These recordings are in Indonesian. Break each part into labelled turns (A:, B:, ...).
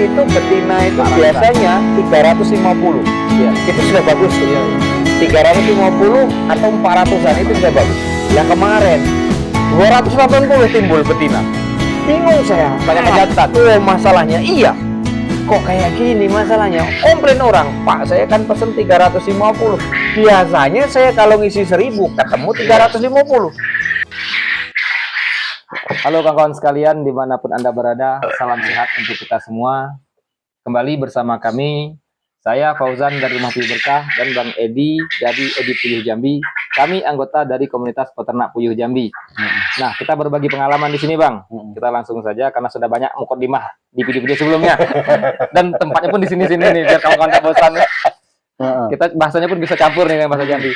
A: itu betina itu biasanya 350.
B: Iya.
A: Itu sudah bagus tuh.
B: Iya.
A: 350 atau 400-an itu sudah bagus. Yang kemarin 280 timbul betina. Bingung saya.
B: Banyak jantan.
A: Oh, masalahnya iya. Kok kayak gini masalahnya? Komplain orang, Pak, saya kan pesen 350. Biasanya saya kalau ngisi 1000 ketemu 350.
B: Halo kawan-kawan sekalian, dimanapun Anda berada, salam sehat untuk kita semua. Kembali bersama kami, saya Fauzan dari Rumah Puyuh Berkah dan Bang Edi dari Edi Puyuh Jambi. Kami anggota dari komunitas peternak Puyuh Jambi. Nah, kita berbagi pengalaman di sini, Bang. Kita langsung saja karena sudah banyak mukadimah di video-video sebelumnya. Dan tempatnya pun di sini-sini nih, biar kawan-kawan tak bosan. Kita bahasanya pun bisa campur nih dengan bahasa Jambi.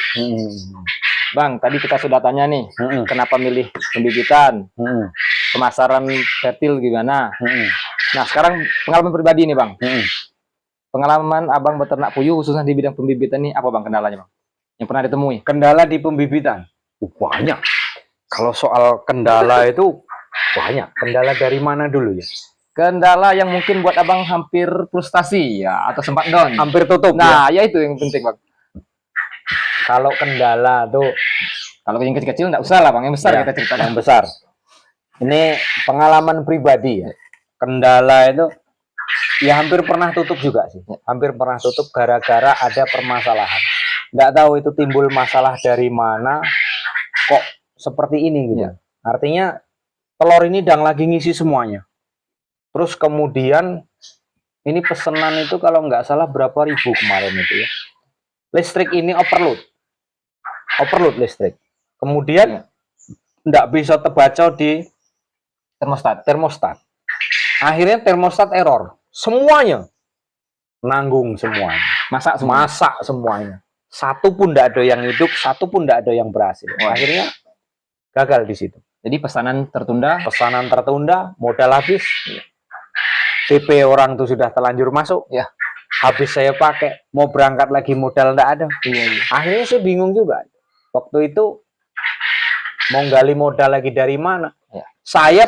B: Bang, tadi kita sudah tanya nih, kenapa milih pembibitan, pemasaran fertil gimana. Nah, sekarang pengalaman pribadi nih, Bang. Pengalaman Abang beternak puyuh khususnya di bidang pembibitan nih, apa Bang kendalanya, Bang? Yang pernah ditemui?
A: Kendala di pembibitan? Banyak. Kalau soal kendala itu banyak. Kendala dari mana dulu ya?
B: Kendala yang mungkin buat Abang hampir frustasi ya, atau sempat down.
A: Hampir tutup.
B: Nah, ya itu yang penting, Bang.
A: Kalau kendala tuh,
B: kalau yang kecil-kecil nggak usah lah, Bang. Yang besar
A: ya,
B: kita ceritakan.
A: yang besar. Ini pengalaman pribadi ya. Kendala itu ya hampir pernah tutup juga sih. Hampir pernah tutup gara-gara ada permasalahan. Nggak tahu itu timbul masalah dari mana, kok seperti ini gitu.
B: Ya.
A: Artinya telur ini dang lagi ngisi semuanya. Terus kemudian ini pesanan itu kalau nggak salah berapa ribu kemarin itu ya. Listrik ini overload listrik. Kemudian nggak bisa terbaca di termostat. Akhirnya termostat error. Semuanya nanggung semuanya. Masak semuanya. Satu pun nggak ada yang hidup, satu pun nggak ada yang berhasil. Akhirnya gagal di situ.
B: Jadi pesanan tertunda,
A: modal habis. TP orang tuh sudah terlanjur masuk.
B: Ya.
A: Habis saya pakai, mau berangkat lagi modal nggak ada.
B: Iya.
A: Akhirnya saya bingung juga. Waktu itu mau gali modal lagi dari mana?
B: Ya.
A: Saya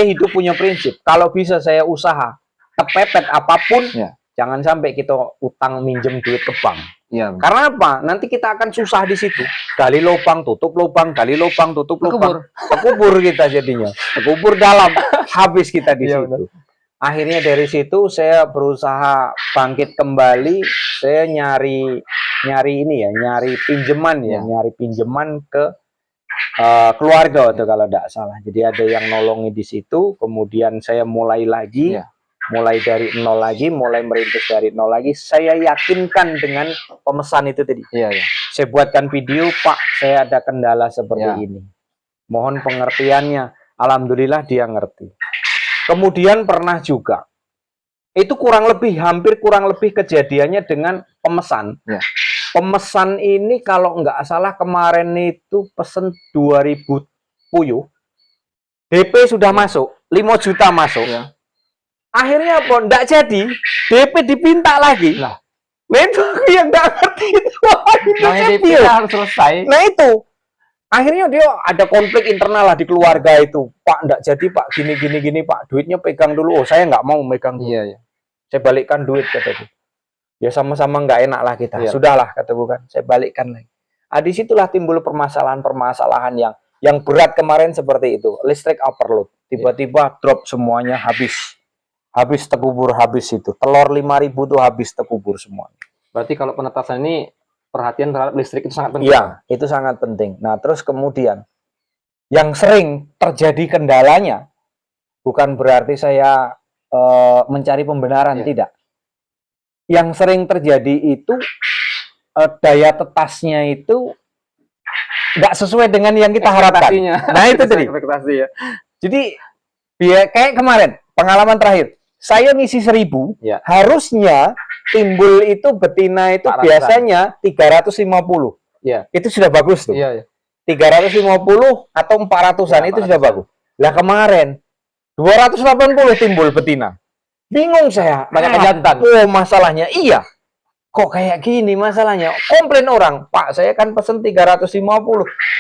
A: hidup punya prinsip. Kalau bisa saya usaha, kepepet apapun, jangan sampai kita utang minjem duit ke bank.
B: Ya.
A: Karena apa? Nanti kita akan susah di situ. Gali lubang, tutup lubang, gali lubang, tutup lubang. Terkubur kita jadinya. Terkubur dalam. Habis kita di situ. Akhirnya dari situ saya berusaha bangkit kembali. Saya nyari pinjaman ke keluarga tuh kalau tidak salah. Jadi ada yang nolongi di situ. Kemudian saya mulai lagi. Mulai dari nol lagi, mulai merintis dari nol lagi. Saya yakinkan dengan pemesan itu tadi. Saya buatkan video, Pak, saya ada kendala seperti ini. Mohon pengertiannya. Alhamdulillah dia ngerti. Kemudian pernah juga, itu hampir kurang lebih kejadiannya dengan pemesan. Pemesan ini kalau nggak salah kemarin itu pesen 2000 puyuh. DP sudah masuk, 5 juta masuk. Akhirnya apa? Nggak jadi, DP dipinta lagi. Nah itu yang nggak ngerti itu.
B: DP harus selesai.
A: Nah itu, akhirnya dia ada konflik internal lah di keluarga itu. Pak, nggak jadi Pak, gini Pak, duitnya pegang dulu. Oh, saya nggak mau megang dulu. Saya balikkan duit, kataku. Ya sama-sama nggak enak lah kita. Sudahlah, kataku kan, saya balikkan lagi. Disitulah timbul permasalahan-permasalahan yang berat kemarin seperti itu. Listrik overload, tiba-tiba drop semuanya, habis terkubur, habis itu. Telur 5.000 tuh habis terkubur semuanya.
B: Berarti kalau penetasan ini perhatian terhadap listrik itu sangat penting.
A: Iya, itu sangat penting. Nah, terus kemudian yang sering terjadi kendalanya bukan berarti saya mencari pembenaran, tidak. Yang sering terjadi itu daya tetasnya itu nggak sesuai dengan yang kita harapkan. Nah, itu tadi. Jadi kayak kemarin pengalaman terakhir, saya ngisi 1000, harusnya timbul itu betina itu biasanya 350. Itu sudah bagus tuh. 350 atau 400-an itu sudah bagus. Lah kemarin 280 timbul betina. Bingung saya.
B: Banyak jantan.
A: Oh, masalahnya iya. Kok kayak gini masalahnya? Komplain orang, Pak, saya kan pesen 350.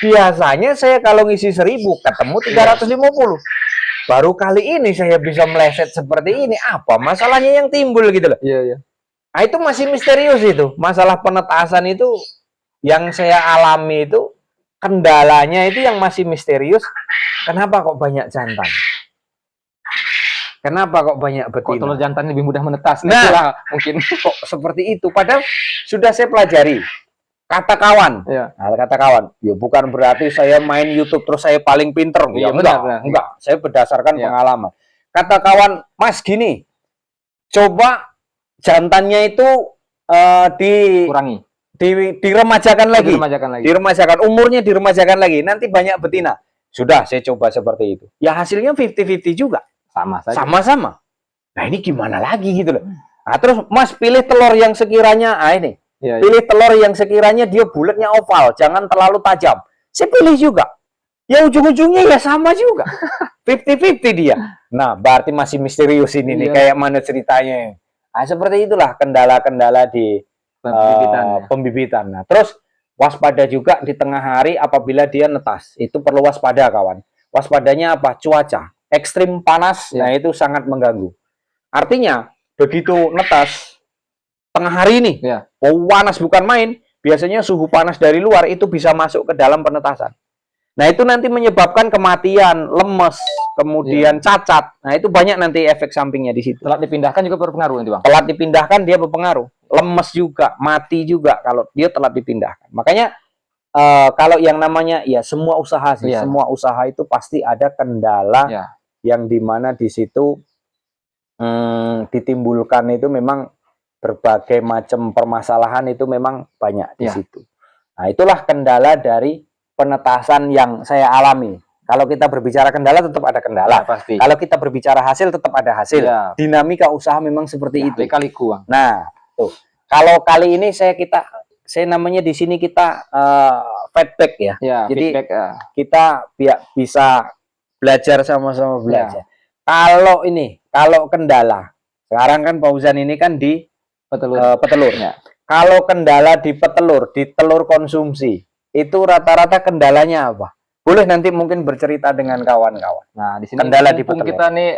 A: Biasanya saya kalau ngisi 1000 ketemu 350. baru kali ini saya bisa meleset seperti ini. Apa masalahnya yang timbul gitu loh.
B: Iya, iya.
A: Nah, itu masih misterius itu. Masalah penetasan itu yang saya alami itu kendalanya itu yang masih misterius. Kenapa kok banyak jantan? Kenapa kok banyak
B: Kok telur
A: betina?
B: jantan lebih mudah menetas?
A: Nah,
B: Itulah mungkin.
A: Kok seperti itu? Padahal sudah saya pelajari. Kata kawan.
B: Iya.
A: Nah, kata kawan, ya bukan berarti saya main YouTube terus saya paling pinter.
B: Iya,
A: Ya,
B: benar,
A: enggak,
B: benar.
A: enggak. Saya berdasarkan
B: Iya.
A: pengalaman. Kata kawan, Mas gini, coba jantannya itu
B: Kurangi.
A: diremajakan lagi.
B: Diremajakan lagi.
A: Diremajakan, umurnya diremajakan lagi. Nanti banyak betina. Sudah, saya coba seperti itu. Ya hasilnya 50-50 juga.
B: Sama saja.
A: Sama-sama. Nah ini gimana lagi gitu loh. Nah terus Mas pilih telur yang sekiranya, ini.
B: Iya, iya.
A: Pilih telur yang sekiranya dia bulatnya oval, jangan terlalu tajam. Saya pilih juga. Ya ujung-ujungnya ya sama juga. 50-50 dia. Nah berarti masih misterius ini nih,
B: Iya.
A: kayak mana ceritanya. Nah seperti itulah kendala-kendala di pembibitan. Nah, terus waspada juga di tengah hari apabila dia netas. Itu perlu waspada kawan. Waspadanya apa? Cuaca. Ekstrim panas,
B: Ya.
A: nah itu sangat mengganggu. Artinya, begitu netas, tengah hari ini,
B: Ya.
A: panas bukan main, biasanya suhu panas dari luar itu bisa masuk ke dalam penetasan. Nah itu nanti menyebabkan kematian, lemes, kemudian cacat. Nah itu banyak nanti efek sampingnya di situ.
B: Telat dipindahkan juga berpengaruh nanti bang.
A: Telat dipindahkan dia berpengaruh, lemes juga, mati juga kalau dia telat dipindahkan. Makanya kalau yang namanya ya semua usaha sih,
B: Iya.
A: semua usaha itu pasti ada kendala
B: Ya.
A: yang dimana di situ ditimbulkan itu memang berbagai macam permasalahan itu memang banyak di
B: Ya.
A: situ. Nah itulah kendala dari penetasan yang saya alami. Kalau kita berbicara kendala tetap ada kendala.
B: Ya, pasti.
A: Kalau kita berbicara hasil tetap ada hasil.
B: Ya.
A: Dinamika usaha memang seperti
B: Ya,
A: itu.
B: Kali-kali bang.
A: Nah, tuh. Kalau kali ini saya namanya di sini kita feedback ya.
B: Ya,
A: Jadi
B: feedback.
A: kita bisa belajar sama-sama belajar. Kalau kendala, sekarang kan Fauzan ini kan di
B: Petelur.
A: petelur.
B: Ya.
A: Kalau kendala di petelur, di telur konsumsi, itu rata-rata kendalanya apa? Boleh nanti mungkin bercerita dengan kawan-kawan.
B: Nah, di sini
A: Kendala di
B: mumpung
A: petelur.
B: kita nih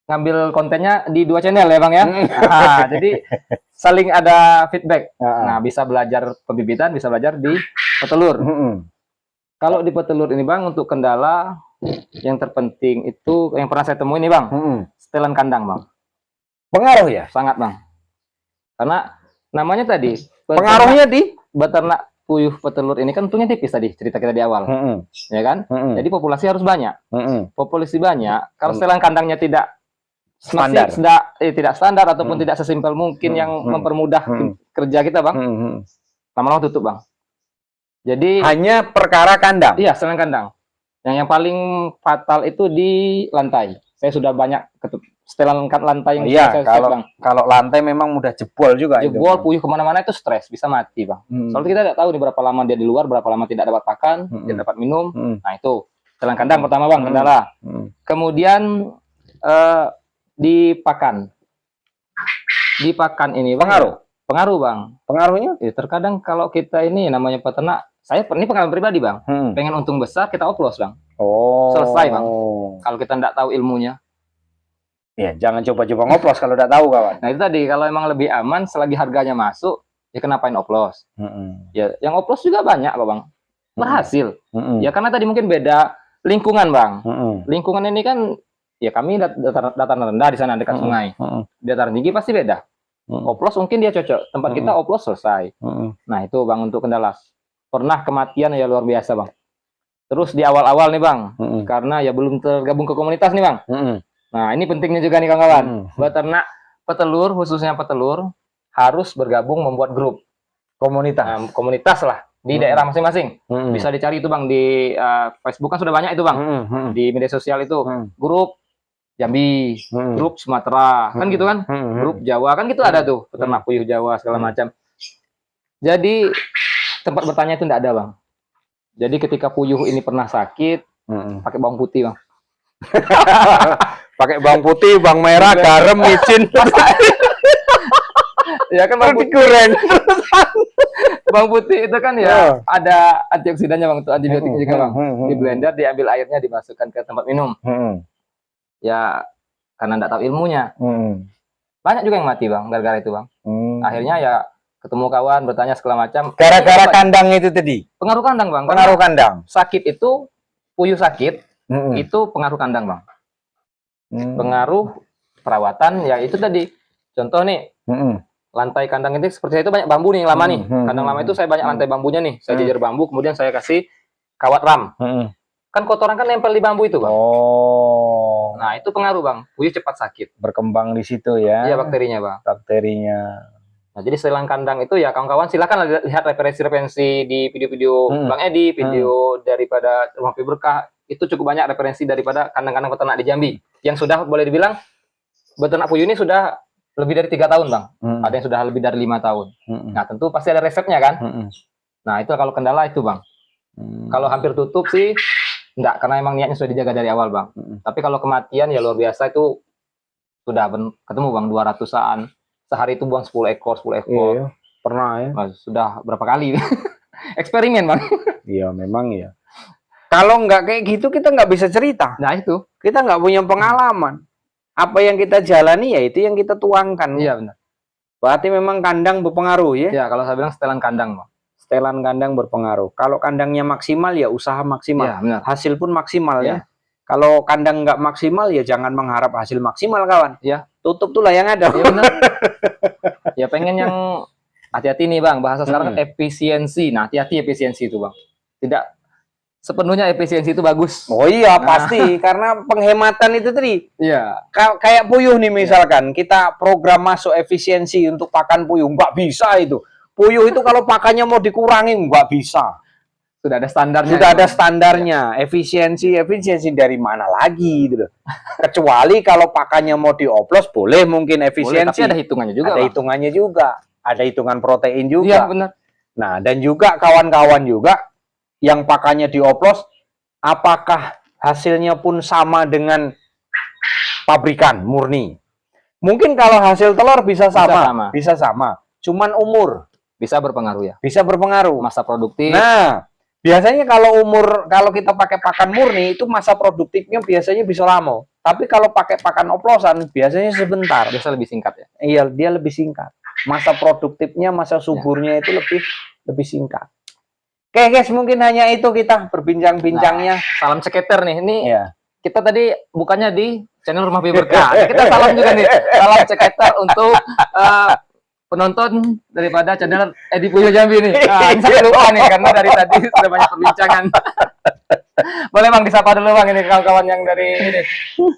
B: ngambil kontennya di 2 channel ya bang ya. Nah, jadi saling ada feedback. Nah, bisa belajar pembibitan, bisa belajar di petelur. Kalau di petelur ini bang, untuk kendala yang terpenting itu yang pernah saya temui nih bang, setelan kandang bang.
A: Pengaruh ya?
B: Sangat bang. Karena namanya tadi
A: Pengaruhnya di
B: beternak puyuh petelur ini kan untungnya tipis tadi cerita kita di awal, ya kan? Jadi populasi harus banyak. Populasi banyak. Kalau setelan kandangnya tidak
A: Standar.
B: tidak standar ataupun tidak sesimpel mungkin yang mempermudah kerja kita bang, lama-lama tutup bang. Jadi
A: hanya perkara kandang.
B: iya, setelan kandang. Yang paling fatal itu di lantai. Saya sudah banyak setelan lantai yang
A: Iya,
B: saya cek, bang.
A: kalau lantai memang mudah jebol juga.
B: Jebol, puyuh kemana-mana itu stres, bisa mati bang. Soalnya kita tidak tahu nih berapa lama dia di luar, berapa lama tidak dapat makan, tidak dapat minum. Nah itu setelan kandang pertama bang, kendala. Kemudian di pakan ini bang, pengaruh bang. Pengaruhnya? Terkadang kalau kita ini namanya peternak, saya ini pengalaman pribadi bang, pengen untung besar kita oplos bang. Selesai bang. Kalau kita tidak tahu ilmunya.
A: Ya, jangan coba-coba ngoplos kalau udah tahu kawan.
B: Nah itu tadi, kalau emang lebih aman selagi harganya masuk, ya kenapain oplos? Ya, yang oplos juga banyak kok bang, berhasil. Ya karena tadi mungkin beda lingkungan bang. Lingkungan ini kan, ya kami dataran rendah di sana dekat sungai. Dataran tinggi pasti beda. Oplos mungkin dia cocok, tempat kita oplos selesai. Nah itu bang untuk kendala. Pernah kematian ya luar biasa bang. Terus di awal-awal nih bang, karena ya belum tergabung ke komunitas nih bang. Nah, ini pentingnya juga nih kawan-kawan. Beternak petelur, khususnya petelur, harus bergabung membuat grup. Komunitas lah, di daerah masing-masing. Bisa dicari itu bang, di Facebook kan sudah banyak itu bang. Di media sosial itu, grup Jambi, grup Sumatera, kan gitu kan. Grup Jawa, kan gitu ada tuh, peternak puyuh Jawa, segala macam. Jadi, tempat bertanya itu tidak ada bang. Jadi ketika puyuh ini pernah sakit, pakai bawang putih bang.
A: Pakai bawang putih, bawang merah, garam, micin.
B: Ya kan bawang putih goreng. Bawang putih itu kan ya ada antioksidannya bang, untuk antibiotiknya juga bang. Di blender, diambil airnya, dimasukkan ke tempat minum. ya karena nggak tahu ilmunya. Banyak juga yang mati bang, gara-gara itu bang. Akhirnya ya ketemu kawan, bertanya segala macam.
A: Gara-gara kandang itu tadi?
B: Pengaruh kandang bang.
A: Pengaruh kandang?
B: Sakit itu, puyuh sakit, itu pengaruh kandang bang. Pengaruh perawatan, ya itu tadi. Contoh nih, lantai kandang ini seperti itu banyak bambu nih, lama nih. Kandang lama itu saya banyak lantai bambunya nih. Saya jejer bambu, kemudian saya kasih kawat ram. Kan kotoran kan nempel di bambu itu bang.
A: Oh.
B: Nah itu pengaruh bang, puyuh cepat sakit.
A: Berkembang di situ ya?
B: Iya bakterinya bang.
A: Bakterinya.
B: Nah jadi selain kandang itu ya kawan-kawan silakan lihat referensi-referensi di video-video Bang Edi, video daripada Rumah Puyuh Berkah. Itu cukup banyak referensi daripada kandang-kandang peternak di Jambi. Yang sudah boleh dibilang beternak puyuh ini sudah lebih dari 3 tahun bang. Ada yang sudah lebih dari 5 tahun. Nah tentu pasti ada resepnya kan. Nah itu kalau kendala itu bang. Kalau hampir tutup sih enggak, karena emang niatnya sudah dijaga dari awal bang. Tapi kalau kematian ya luar biasa, itu sudah ketemu bang 200-an. Sehari itu buang 10 ekor.
A: Iya, pernah ya.
B: Nah, sudah berapa kali eksperimen bang.
A: Iya memang ya. Kalau nggak kayak gitu kita nggak bisa cerita.
B: Nah itu
A: kita nggak punya pengalaman. Apa yang kita jalani ya itu yang kita tuangkan.
B: Iya benar.
A: Berarti memang kandang berpengaruh ya?
B: Ya kalau saya bilang setelan kandang bang.
A: Setelan kandang berpengaruh. Kalau kandangnya maksimal ya usaha maksimal.
B: Ya, benar.
A: Hasil pun maksimal ya. Kalau kandang nggak maksimal ya jangan mengharap hasil maksimal kawan.
B: Ya.
A: Tutup tuh lah yang ada.
B: Ya, benar. Ya pengen yang hati-hati nih bang. Bahasa sekarang kan efisiensi. Nah hati-hati efisiensi itu bang. Tidak sepenuhnya efisiensi itu bagus.
A: Oh iya pasti karena penghematan itu tadi.
B: Iya.
A: Kayak puyuh nih misalkan kita program masuk efisiensi untuk pakan puyuh nggak bisa itu. Puyuh itu kalau pakannya mau dikurangi nggak bisa.
B: Sudah ada standarnya.
A: Sudah ada standarnya. Efisiensi dari mana lagi gitu loh. Kecuali kalau pakannya mau dioplos boleh mungkin efisiensi.
B: Boleh, tapi ada hitungannya juga.
A: Ada hitungannya juga. Ada hitungan protein juga.
B: Iya benar.
A: Nah dan juga kawan-kawan juga yang pakannya dioplos, apakah hasilnya pun sama dengan pabrikan murni? Mungkin kalau hasil telur bisa sama. Cuman umur
B: bisa berpengaruh ya.
A: Bisa berpengaruh.
B: Masa produktif.
A: Nah, biasanya kalau kita pakai pakan murni itu masa produktifnya biasanya bisa lama. Tapi kalau pakai pakan oplosan biasanya sebentar.
B: Biasa lebih singkat ya.
A: Iya, dia lebih singkat. Masa produktifnya, masa suburnya itu lebih singkat. Oke guys, mungkin hanya itu kita berbincang-bincangnya.
B: Nah, salam ceketer nih. Ini
A: ya.
B: Kita tadi bukannya di channel Rumah Puyuh Berkah. Kita salam juga nih. Salam ceketer untuk penonton daripada channel Edi Puyuh Jambi nih. Nah, ini saya lupa nih karena dari tadi sudah banyak perbincangan. Boleh bang disapa dulu bang ini kawan-kawan yang dari ini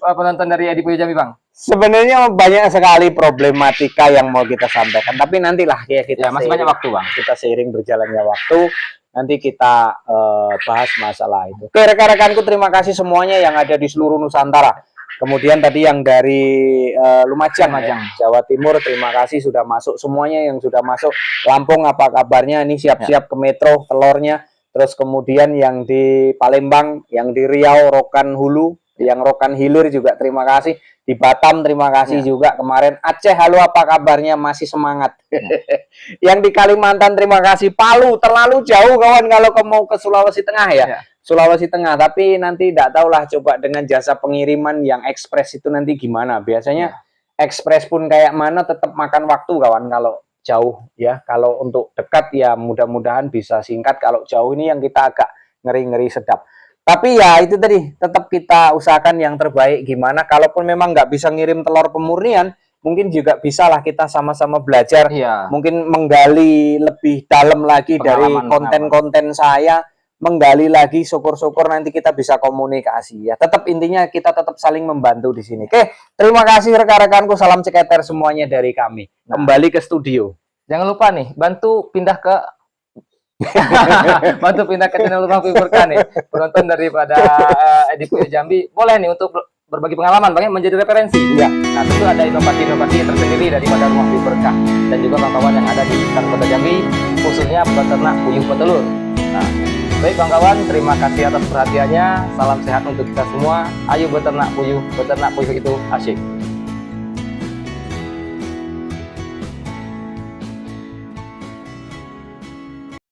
B: penonton dari Edi Puyuh Jambi bang.
A: Sebenarnya banyak sekali problematika yang mau kita sampaikan, tapi nantilah ya kita
B: masih banyak waktu bang.
A: Kita seiring berjalannya waktu. Nanti kita bahas masalah itu. Oke rekan-rekanku, terima kasih semuanya yang ada di seluruh Nusantara. Kemudian tadi yang dari Lumajang, Jawa Timur, terima kasih sudah masuk semuanya yang sudah masuk. Lampung apa kabarnya? Ini siap-siap ke Metro telurnya. Terus kemudian yang di Palembang, yang di Riau, Rokan Hulu, yang Rokan Hilir juga terima kasih. Di Batam terima kasih juga kemarin. Aceh, halo apa kabarnya? Masih semangat. Yang di Kalimantan terima kasih. Palu terlalu jauh kawan kalau mau ke Sulawesi Tengah ya. Sulawesi Tengah, tapi nanti tidak tahulah coba dengan jasa pengiriman yang ekspres itu nanti gimana. Biasanya ekspres pun kayak mana tetap makan waktu kawan kalau jauh ya. Kalau untuk dekat ya mudah-mudahan bisa singkat. Kalau jauh ini yang kita agak ngeri-ngeri sedap. Tapi ya itu tadi, tetap kita usahakan yang terbaik gimana. Kalaupun memang nggak bisa ngirim telur pemurnian, mungkin juga bisalah kita sama-sama belajar. Mungkin menggali lebih dalam lagi dari konten-konten saya. Menggali lagi, syukur-syukur nanti kita bisa komunikasi ya. Tetap intinya kita tetap saling membantu di sini. Oke, terima kasih rekan-rekanku. Salam ceketer semuanya dari kami. Kembali ke studio.
B: Jangan lupa nih, bantu pindah ke channel Rumah Puyuh Berkah nih. Penonton daripada Edi Puyuh Jambi boleh nih untuk berbagi pengalaman bang, menjadi referensi. Nah tentu ada inovasi-inovasi tersendiri daripada Rumah Puyuh Berkah dan juga kawan-kawan yang ada di sekitar Kota Jambi, khususnya peternak puyuh petelur. Nah, baik kawan-kawan, terima kasih atas perhatiannya. Salam sehat untuk kita semua. Ayo beternak puyuh itu asyik.